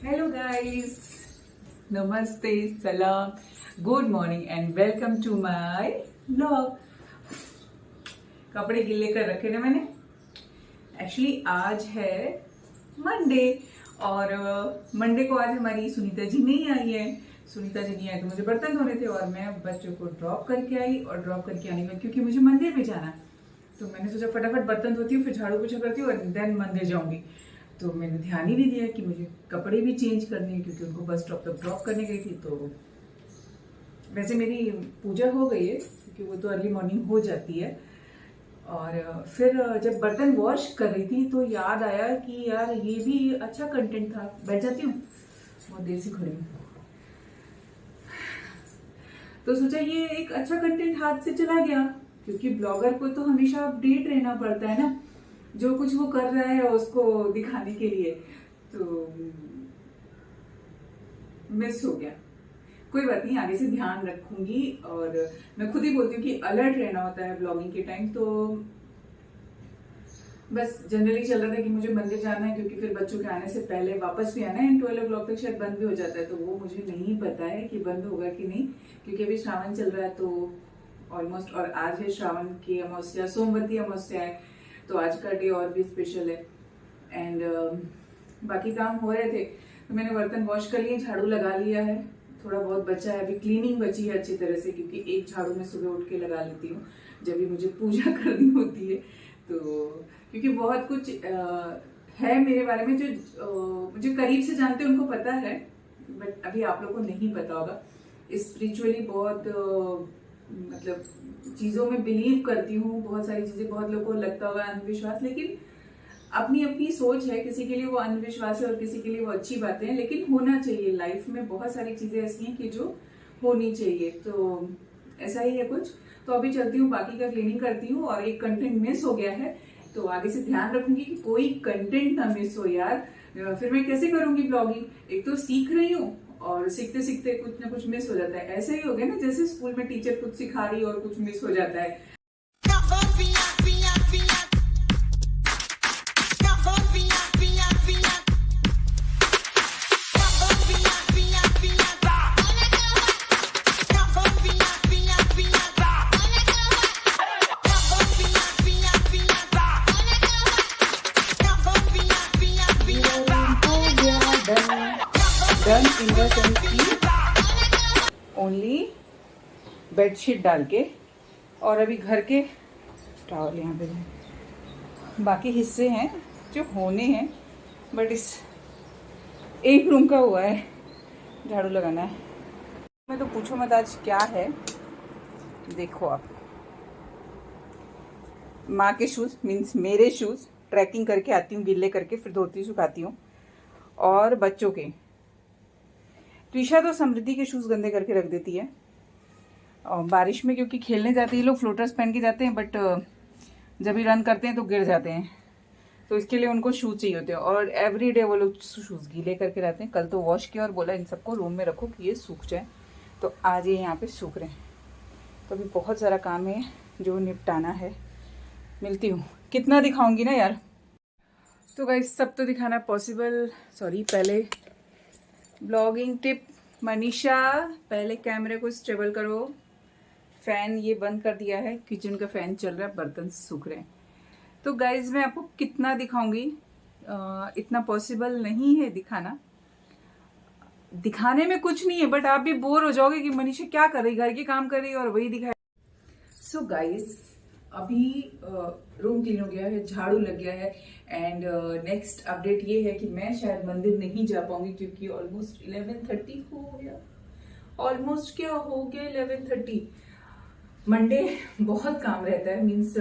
Hello guys, नमस्ते, सलाम, good morning and welcome to my vlog. कपड़े गिले कर रखे ना मैंने। एक्चुअली आज है मंडे और मंडे को आज हमारी सुनीता जी नहीं आई है। सुनीता जी नहीं आई तो मुझे बर्तन धोने थे और मैं बच्चों को ड्रॉप करके आई और ड्रॉप करके आने में क्योंकि मुझे मंदिर भी जाना तो मैंने सोचा फटाफट बर्तन धोती हूँ, फिर झाड़ू पोछा करती हूँ और देन मंदिर जाऊंगी। तो मैंने ध्यान ही नहीं दिया कि मुझे कपड़े भी चेंज करने हैं क्योंकि उनको बस स्टॉप तक ड्रॉप करने गई थी। तो वैसे मेरी पूजा हो गई है क्योंकि वो तो अर्ली मॉर्निंग हो जाती है। और फिर जब बर्तन वॉश कर रही थी तो याद आया कि यार ये भी अच्छा कंटेंट था। बैठ जाती हूँ, बहुत देर से खड़ी हूँ तो सोचा ये एक अच्छा कंटेंट हाथ से चला गया क्योंकि ब्लॉगर को तो हमेशा अपडेट रहना पड़ता है ना, जो कुछ वो कर रहा है उसको दिखाने के लिए। तो मिस हो गया, कोई बात नहीं, आगे से ध्यान रखूंगी। और मैं खुद ही बोलती हूँ कि अलर्ट रहना होता है ब्लॉगिंग के टाइम। तो बस जनरली चल रहा था कि मुझे मंदिर जाना है क्योंकि फिर बच्चों के आने से पहले वापस भी आना है एंड 12 o'clock तक शायद बंद भी हो जाता है। तो वो मुझे नहीं पता है कि बंद होगा कि नहीं क्योंकि अभी श्रावण चल रहा है तो ऑलमोस्ट। और आज है श्रावण की अमावस्या, सोमवती अमावस्या है, तो आज का डे और भी स्पेशल है। एंड बाकी काम हो रहे थे तो मैंने बर्तन वॉश कर लिए, झाड़ू लगा लिया है, थोड़ा बहुत बचा है, अभी क्लीनिंग बची है अच्छी तरह से क्योंकि एक झाड़ू मैं सुबह उठ के लगा लेती हूँ जब भी मुझे पूजा करनी होती है। तो क्योंकि बहुत कुछ है मेरे बारे में जो मुझे करीब से जानते हैं उनको पता है, बट अभी आप लोगों को नहीं पता होगा। स्पिरिचुअली बहुत मतलब चीजों में बिलीव करती हूँ, बहुत सारी चीजें बहुत लोगों को लगता होगा अंधविश्वास, लेकिन अपनी अपनी सोच है। किसी के लिए वो अंधविश्वास है और किसी के लिए वो अच्छी बातें हैं, लेकिन होना चाहिए। लाइफ में बहुत सारी चीजें ऐसी हैं कि जो होनी चाहिए, तो ऐसा ही है कुछ। तो अभी चलती हूँ, बाकी का क्लीनिंग करती हूँ। और एक कंटेंट मिस हो गया है तो आगे से ध्यान रखूंगी कि कोई कंटेंट ना मिस हो यार, फिर मैं कैसे करूंगी ब्लॉगिंग। एक तो सीख रही हूँ और सीखते सीखते कुछ ना कुछ मिस हो जाता है। ऐसे ही हो गया ना जैसे स्कूल में टीचर कुछ सिखा रही है और कुछ मिस हो जाता है। डन इन द सेंस की ओनली बेडशीट डाल के और अभी घर के टॉवल यहाँ पे बाकी हिस्से हैं जो होने हैं, बट इस एक रूम का हुआ है, झाड़ू लगाना है। मैं तो पूछो मत आज क्या है। देखो आप, माँ के शूज़ मीन्स मेरे शूज़ ट्रैकिंग करके आती हूँ, गिल्ले करके फिर धोती सुखाती हूँ। और बच्चों के त्विषा तो समृद्धि के शूज़ गंदे करके रख देती है। और बारिश में क्योंकि खेलने जाते हैं लोग, फ्लोटर्स पहन के जाते हैं, बट जब भी रन करते हैं तो गिर जाते हैं, तो इसके लिए उनको शूज़ चाहिए होते हैं। और एवरी डे वो लोग शूज़ गीले करके रहते हैं। कल तो वॉश किया और बोला इन सबको रूम में रखो कि ये सूख जाए, तो आज ये यहाँ पे सूख रहे हैं। तो अभी बहुत सारा काम है जो निपटाना है। मिलती हूँ, कितना दिखाऊंगी ना यार। तो गाइस सब तो दिखाना पॉसिबल, सॉरी। पहले ब्लॉगिंग टिप, मनीषा पहले कैमरे को स्टेबल करो। फैन ये बंद कर दिया है, किचन का फैन चल रहा है, बर्तन सूख रहे हैं। तो गाइज मैं आपको कितना दिखाऊंगी, इतना पॉसिबल नहीं है दिखाना। दिखाने में कुछ नहीं है, बट आप भी बोर हो जाओगे कि मनीषा क्या कर रही, घर के काम कर रही है और वही दिखाए। सो गाइज अभी रूम क्लीन हो गया है, झाड़ू लग गया है एंड नेक्स्ट अपडेट ये है कि मैं शायद मंदिर नहीं जा पाऊंगी क्योंकि ऑलमोस्ट 11:30 हो गया। ऑलमोस्ट क्या हो गया 11:30। मंडे बहुत काम रहता है, मीन्स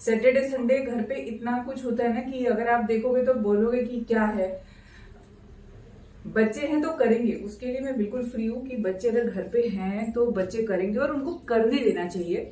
सैटरडे संडे घर पे इतना कुछ होता है ना कि अगर आप देखोगे तो बोलोगे कि क्या है। बच्चे हैं तो करेंगे, उसके लिए मैं बिल्कुल फ्री हूँ कि बच्चे अगर घर पे हैं तो बच्चे करेंगे और उनको करने देना चाहिए।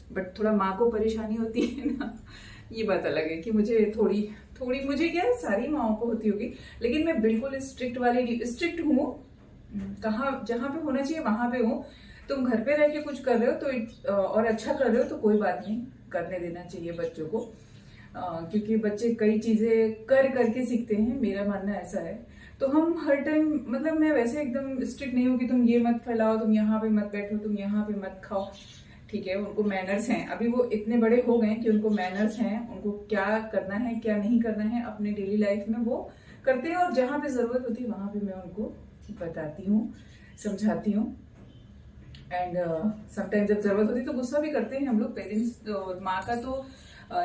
बट थोड़ा माँ को परेशानी होती है ना, ये बात अलग है कि मुझे थोड़ी मुझे क्या सारी माओ को होती होगी, लेकिन मैं बिल्कुल स्ट्रिक्ट हूँ। कहाँ जहाँ पे होना चाहिए वहां पे हूँ। तुम घर पे रह के कुछ कर रहे हो तो और अच्छा कर रहे हो तो कोई बात नहीं, करने देना चाहिए बच्चों को। क्योंकि बच्चे कई चीजें कर करके सीखते हैं, मेरा मानना ऐसा है। तो हम हर टाइम, मतलब मैं वैसे एकदम स्ट्रिक्ट नहीं हूँ कि तुम ये मत फैलाओ, तुम यहाँ पे मत बैठो, तुम यहाँ पे मत खाओ, ठीक है। उनको मैनर्स हैं, अभी वो इतने बड़े हो गए कि उनको मैनर्स हैं, उनको क्या करना है क्या नहीं करना है अपने डेली लाइफ में वो करते हैं, और जहाँ पे जरूरत होती है वहां पे मैं उनको बताती हूँ, समझाती हूँ। एंड समटाइम जब जरूरत होती है तो गुस्सा भी करते हैं हम लोग पेरेंट्स, और माँ का तो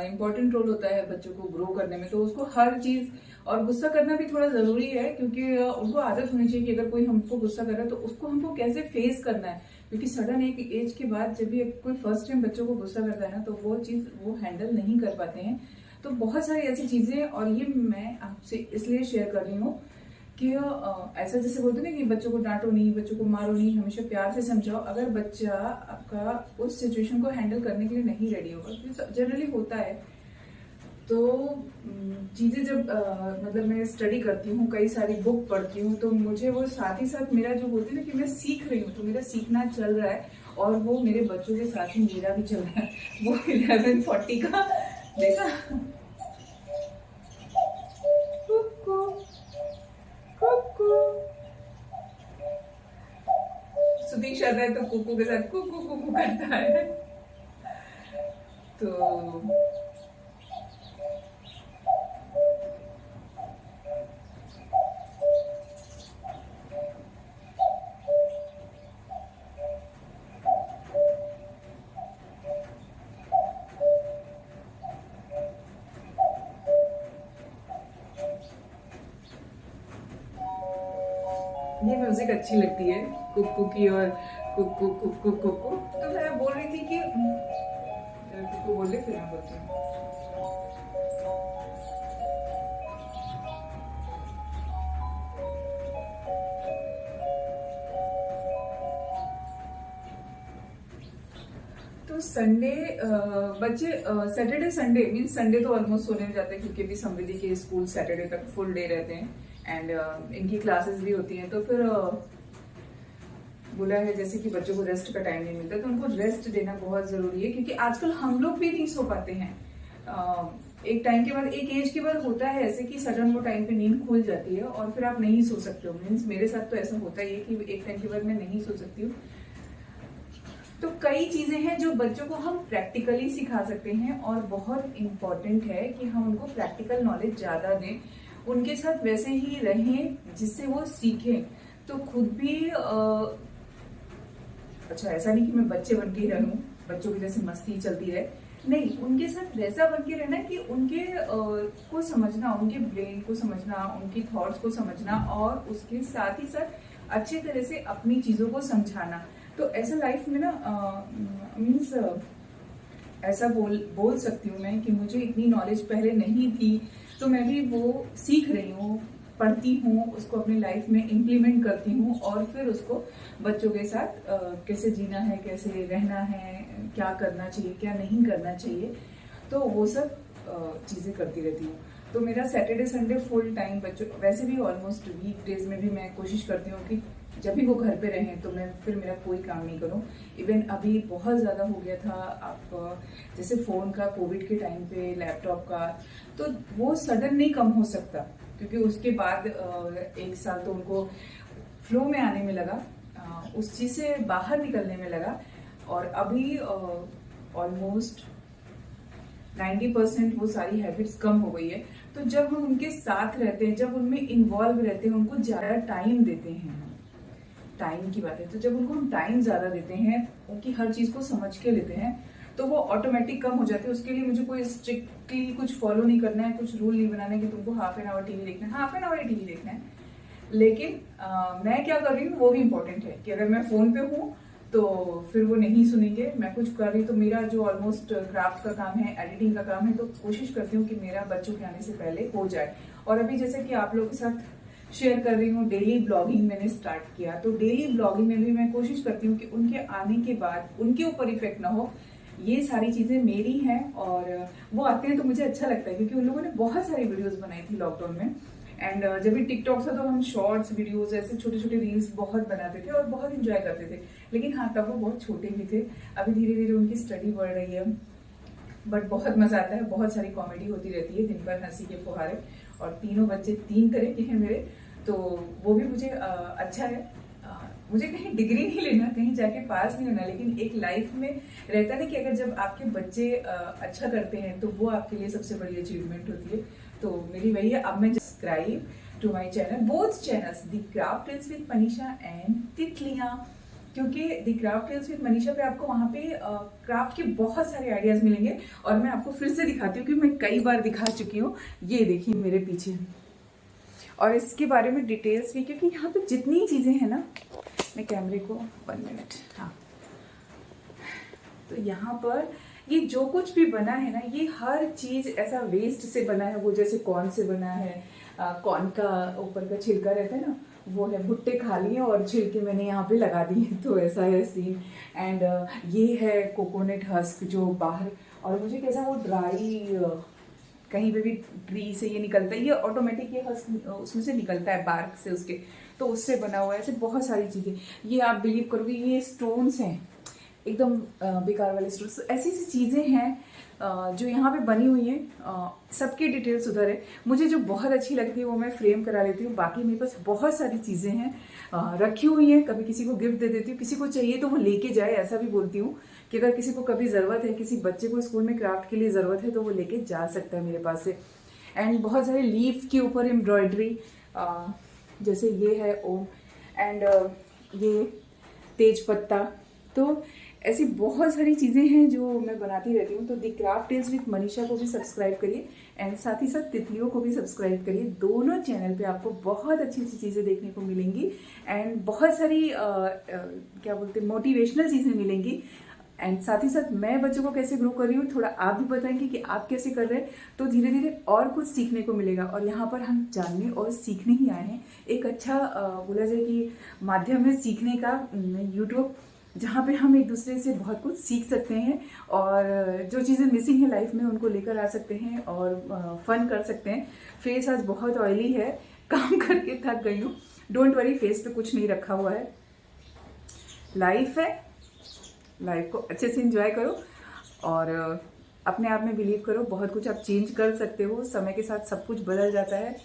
इम्पोर्टेंट रोल होता है बच्चों को ग्रो करने में, तो उसको हर चीज, और गुस्सा करना भी थोड़ा जरूरी है, क्योंकि उनको आदत होनी चाहिए कि अगर कोई हमको गुस्सा कर रहा है तो उसको हमको कैसे फेस करना है, क्योंकि सडन एक एज के बाद जब भी कोई फर्स्ट टाइम बच्चों को गुस्सा करता है ना, तो वो चीज वो हैंडल नहीं कर पाते हैं। तो बहुत सारी ऐसी चीजें, और ये मैं आपसे इसलिए शेयर कर रही हूँ कि ऐसा जैसे बोलते ना कि बच्चों को डांटो नहीं, बच्चों को मारो नहीं, हमेशा प्यार से समझाओ। अगर बच्चा आपका उस सिचुएशन को हैंडल करने के लिए नहीं रेडी होगा, तो जनरली होता है, तो चीजें जब मतलब मैं स्टडी करती हूँ, कई सारी बुक पढ़ती हूँ, तो मुझे वो साथ ही साथ मेरा जो बोलते हैं ना कि मैं सीख रही हूँ, तो मेरा सीखना चल रहा है, और वो मेरे बच्चों के साथ ही मेरा भी चल रहा है। वो 11:40 का देखा, सुदीश आता है तो कुकू के साथ कुकू कुकू करता है। तो ये म्यूजिक अच्छी लगती है, कुकू की, और कुकू कुकू कुकू। तो मैं बोल रही थी कि कुकू बोल रही, फिर मैं बोलती हूँ। तो संडे बच्चे सैटरडे संडे मीन्स संडे तो ऑलमोस्ट सोने में जाते हैं, क्योंकि भी समृद्धि के स्कूल सैटरडे तक फुल डे रहते हैं, एंड इनकी क्लासेस भी होती हैं। तो फिर बोला है जैसे कि बच्चों को रेस्ट का टाइम नहीं मिलता, तो उनको रेस्ट देना बहुत जरूरी है, क्योंकि आजकल हम लोग भी नहीं सो पाते हैं। एक टाइम के बाद, एक एज के बाद होता है ऐसे कि सडन वो टाइम पे नींद खुल जाती है और फिर आप नहीं सो सकते हो। मीन्स मेरे साथ तो ऐसा होता ही है कि एक टाइम के बाद मैं नहीं सो सकती हूँ। तो कई चीजें हैं जो बच्चों को हम प्रैक्टिकली सिखा सकते हैं, और बहुत इम्पोर्टेंट है कि हम उनको प्रैक्टिकल नॉलेज ज्यादा दें, उनके साथ वैसे ही रहें जिससे वो सीखें। तो खुद भी अच्छा, ऐसा नहीं कि मैं बच्चे बन के ही रहूं, बच्चों की जैसे मस्ती चलती रहे, नहीं, उनके साथ वैसा बन के रहना कि उनके को समझना, उनके ब्रेन को समझना, उनकी थॉट्स को समझना, और उसके साथ ही साथ अच्छी तरह से अपनी चीजों को समझाना। तो ऐसा लाइफ में ना मीन्स ऐसा बोल सकती हूँ मैं कि मुझे इतनी नॉलेज पहले नहीं थी, तो मैं भी वो सीख रही हूँ, पढ़ती हूँ, उसको अपनी लाइफ में इम्प्लीमेंट करती हूँ, और फिर उसको बच्चों के साथ कैसे जीना है, कैसे रहना है, क्या करना चाहिए, क्या नहीं करना चाहिए, तो वो सब चीज़ें करती रहती हूँ। तो मेरा सैटरडे संडे फुल टाइम बच्चों, वैसे भी ऑलमोस्ट वीक डेज में भी मैं कोशिश करती हूँ कि जब भी वो घर पे रहें तो मैं फिर मेरा कोई काम नहीं करूँ। इवन अभी बहुत ज़्यादा हो गया था, आप जैसे फ़ोन का, कोविड के टाइम पे लैपटॉप का, तो वो सडन नहीं कम हो सकता, क्योंकि उसके बाद 1 साल तो उनको फ्लो में आने में लगा, उस चीज़ से बाहर निकलने में लगा, और अभी ऑलमोस्ट 90% वो सारी हैबिट्स कम हो गई है। तो जब हम उनके साथ रहते हैं, जब उनमें इन्वॉल्व रहते हैं, उनको ज़्यादा टाइम देते हैं, टाइम की बात है, तो जब उनको हम टाइम ज़्यादा देते हैं, उनकी हर चीज़ को समझ के लेते हैं, तो वो ऑटोमेटिक कम हो जाते हैं। उसके लिए मुझे कोई स्ट्रिक्टली कुछ फॉलो नहीं करना है, कुछ रूल नहीं बनाना है कि तुमको हाफ एन आवर टीवी देखना है, हाफ एन आवर टीवी देखना है। लेकिन मैं क्या कर रही हूँ वो भी इम्पोर्टेंट है, कि अगर मैं फ़ोन पे हूँ तो फिर वो नहीं सुनेंगे। मैं कुछ कर रही, तो मेरा जो ऑलमोस्ट क्राफ्ट का काम है, एडिटिंग का काम है, तो कोशिश करती हूँ कि मेरा बच्चों के आने से पहले हो जाए। और अभी जैसे कि आप लोगों के साथ शेयर कर रही हूँ, डेली ब्लॉगिंग मैंने स्टार्ट किया, तो डेली ब्लॉगिंग में भी मैं कोशिश करती हूँ कि उनके आने के बाद उनके ऊपर इफेक्ट ना हो। ये सारी चीजें मेरी हैं, और वो आते हैं तो मुझे अच्छा लगता है, क्योंकि उन लोगों ने बहुत सारी वीडियोस बनाई थी लॉकडाउन में। एंड जब भी टिकटॉक था तो हम शॉर्ट्स वीडियोस, ऐसे छोटे छोटे रील्स बहुत बनाते थे और बहुत इंजॉय करते थे। लेकिन हाँ, तब वो बहुत छोटे भी थे। अभी धीरे धीरे उनकी स्टडी बढ़ रही है, बट बहुत मजा आता है, बहुत सारी कॉमेडी होती रहती है, दिन भर हंसी के फुहारे। और तीनों बच्चे 3 तरह के हैं मेरे, तो वो भी मुझे अच्छा है। मुझे कहीं डिग्री नहीं लेना, कहीं जाके पास नहीं होना, लेकिन एक लाइफ में रहता ना कि अगर जब आपके बच्चे अच्छा करते हैं तो वो आपके लिए सबसे बड़ी अचीवमेंट होती है। तो मेरी वही है। अब मैं subscribe to my channel, both channels, the craft tales with Manisha and Titliyan, क्योंकि the craft tales with Manisha पे आपको वहाँ पे क्राफ्ट के बहुत सारे आइडियाज मिलेंगे। और मैं आपको फिर से दिखाती हूँ, क्योंकि मैं कई बार दिखा चुकी हूँ। ये देखिए मेरे पीछे, और इसके बारे में डिटेल्स भी, क्योंकि यहाँ पे जितनी चीज़ें हैं ना, मैं कैमरे को 1 मिनट, हाँ, तो यहाँ पर ये जो कुछ भी बना है ना, ये हर चीज़ ऐसा वेस्ट से बना है। वो जैसे कॉर्न से बना है, कॉर्न का ऊपर का छिलका रहता है ना, वो है। भुट्टे खा लिए और छिलके मैंने यहाँ पे लगा दिए, तो ऐसा है सीन। एंड ये है कोकोनट हस्क जो बाहर, और मुझे कैसा वो ड्राई कहीं पे भी ट्री से ये निकलता है, ये ऑटोमेटिक ये हस्क उसमें से निकलता है, बार्क से उसके, तो उससे बना हुआ है। ऐसे बहुत सारी चीज़ें, ये आप बिलीव करोगे ये स्टोन्स हैं, एकदम बेकार वाले स्टोन्स। ऐसी ऐसी चीज़ें हैं जो यहाँ पे बनी हुई हैं। सबकी डिटेल्स उधर है। मुझे जो बहुत अच्छी लगती है वो मैं फ्रेम करा लेती हूँ। बाकी मेरे पास बहुत सारी चीज़ें हैं रखी हुई हैं। कभी किसी को गिफ्ट दे देती हूँ, किसी को चाहिए तो वो लेके जाए, ऐसा भी बोलती हूँ कि अगर किसी को कभी ज़रूरत है, किसी बच्चे को स्कूल में क्राफ्ट के लिए ज़रूरत है तो वो लेके जा सकता है मेरे पास से। एंड बहुत सारे लीफ के ऊपर एम्ब्रॉयडरी, जैसे ये है ओम, एंड ये तेज पत्ता, तो ऐसी बहुत सारी चीज़ें हैं जो मैं बनाती रहती हूँ। तो the craft tales with Manisha को भी सब्सक्राइब करिए, एंड साथ ही साथ तितलियों को भी सब्सक्राइब करिए। दोनों चैनल पे आपको बहुत अच्छी अच्छी चीज़ें देखने को मिलेंगी, एंड बहुत सारी क्या बोलते हैं, मोटिवेशनल चीज़ें मिलेंगी। एंड साथ ही साथ मैं बच्चों को कैसे ग्रो कर रही हूँ, थोड़ा आप भी बताएंगे कि आप कैसे कर रहे हैं, तो धीरे धीरे और कुछ सीखने को मिलेगा। और यहाँ पर हम जानने और सीखने ही आए हैं। एक अच्छा बोला जाए कि माध्यम है सीखने का, यूट्यूब, जहाँ पे हम एक दूसरे से बहुत कुछ सीख सकते हैं, और जो चीज़ें मिसिंग है लाइफ में उनको लेकर आ सकते हैं, और फन कर सकते हैं। फेस आज बहुत ऑयली है, काम करके थक गई हूँ। डोंट वरी, फेस पे कुछ नहीं रखा हुआ है। लाइफ है, लाइफ को अच्छे से एंजॉय करो, और अपने आप में बिलीव करो। बहुत कुछ आप चेंज कर सकते हो, समय के साथ सब कुछ बदल जाता है।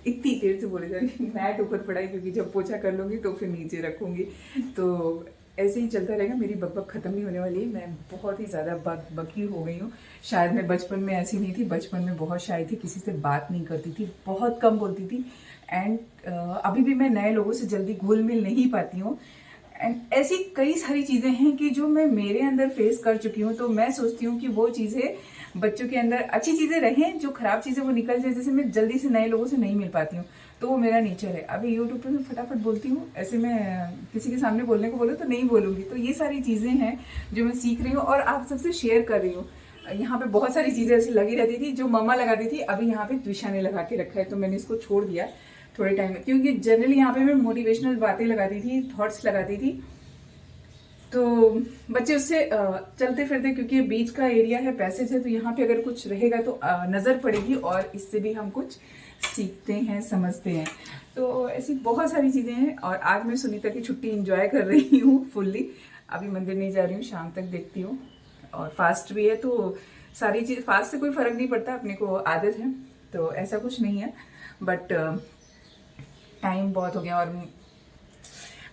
इतनी देर से बोले जा रही, मैट ऊपर पड़ा है क्योंकि जब पोछा कर लूँगी तो फिर नीचे रखूँगी। तो ऐसे ही चलता रहेगा, मेरी बकबक खत्म नहीं होने वाली है। मैं बहुत ही ज़्यादा बकी हो गई हूँ। शायद मैं बचपन में ऐसी नहीं थी, बचपन में बहुत शाय थी, किसी से बात नहीं करती थी, बहुत कम बोलती थी। एंड अभी भी मैं नए लोगों से जल्दी घुल मिल नहीं पाती हूँ। एंड ऐसी कई सारी चीज़ें हैं कि जो मैं मेरे अंदर फेस कर चुकी हूँ। तो मैं सोचती हूँ कि वो चीज़ें बच्चों के अंदर, अच्छी चीज़ें रहें, जो खराब चीज़ें वो निकल जाए। जैसे मैं जल्दी से नए लोगों से नहीं मिल पाती हूँ, तो वो मेरा नेचर है। अभी यूट्यूब पे मैं फटाफट बोलती हूँ, ऐसे मैं किसी के सामने बोलने को बोलो तो नहीं बोलूँगी। तो ये सारी चीज़ें हैं जो मैं सीख रही हूँ और आप सबसे शेयर कर रही हूँ। यहाँ पे बहुत सारी चीज़ें ऐसी लगी रहती थी जो मम्मा लगाती थी, अभी यहाँ पे द्विशा ने लगा के रखा है, तो मैंने इसको छोड़ दिया थोड़े टाइम में, क्योंकि जनरली यहाँ पे मैं मोटिवेशनल बातें लगाती थी, थॉट्स लगाती थी, तो बच्चे उससे चलते फिरते, क्योंकि बीच का एरिया है, पैसेज है, तो यहाँ पे अगर कुछ रहेगा तो नज़र पड़ेगी, और इससे भी हम कुछ सीखते हैं, समझते हैं। तो ऐसी बहुत सारी चीज़ें हैं। और आज मैं सुनीता की छुट्टी एंजॉय कर रही हूँ फुल्ली। अभी मंदिर नहीं जा रही हूँ, शाम तक देखती हूँ, और फास्ट भी है, तो सारी चीज़, फास्ट से कोई फ़र्क नहीं पड़ता, अपने को आदत है, तो ऐसा कुछ नहीं है। बट टाइम बहुत हो गया, और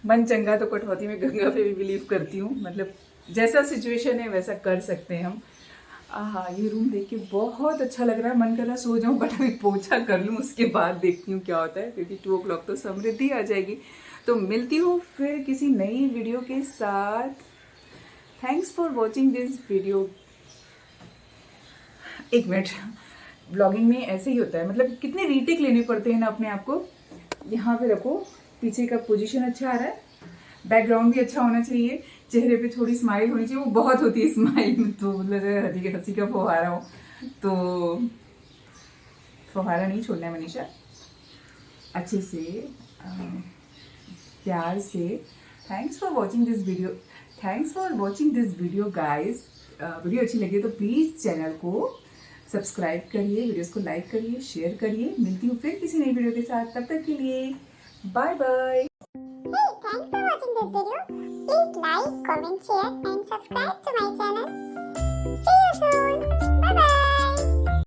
मन चंगा तो कटौती में गंगा पे भी बिलीव करती हूँ। मतलब जैसा सिचुएशन है वैसा कर सकते हैं हम। हाँ, ये रूम देख के बहुत अच्छा लग रहा है, मन कर रहा है सो जाऊँ, बट अभी पोछा कर लूँ, उसके बाद देखती हूँ क्या होता है, क्योंकि 2 o'clock तो समृद्धि आ जाएगी। तो मिलती हूँ फिर किसी नई वीडियो के साथ। Thanks for watching this video. एक मिनट, ब्लॉगिंग में ऐसे ही होता है, मतलब कितने रीटेक लेने पड़ते हैं ना अपने आप को। यहाँ पे रखो, पीछे का पोजीशन अच्छा आ रहा है, बैकग्राउंड भी अच्छा होना चाहिए, चेहरे पे थोड़ी स्माइल होनी चाहिए, वो बहुत होती है स्माइल में, तो मतलब हंसी का फुहारा हो, तो फुहारा नहीं छोड़ना है मनीषा, अच्छे से प्यार से। Thanks for watching this video, thanks for watching this video guys. Video अच्छी लगी तो प्लीज़ चैनल को सब्सक्राइब करिए, वीडियोस को लाइक करिए, शेयर करिए। मिलती हूँ फिर किसी नई वीडियो के साथ, तब तक के लिए bye bye. Hey, thanks for watching this video. Please like, comment, share and subscribe to my channel. See you soon.